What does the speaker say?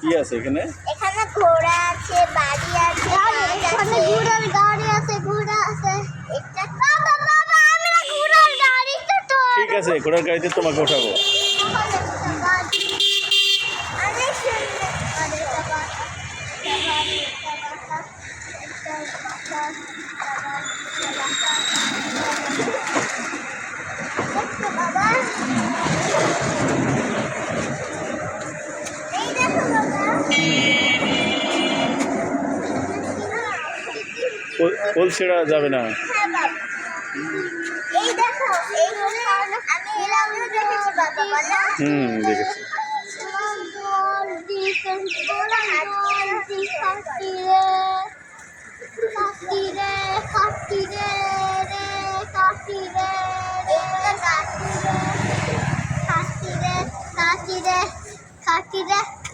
কি আছে এখানে? এখানে ঘোড়া আছে, বাড়ি আছে, এখানে ঘোড়ার গাড়ি আছে, ঘোড়া আছে। এটা বাবা বাবা আমরা ঘোড়ার গাড়িতে তো। ঠিক আছে, ঘোড়ার গাড়িতে তোমাকে ওঠাবো। অনেক সুন্দর। বাবা এই দেখো বাবা। পোল ছেড়া যাবে না। হ্যাঁ বাবা, এই দেখো, এই হলো আমি এর আগেও দেখেছি বাবা, বলো। দেখেছি। কাকি রে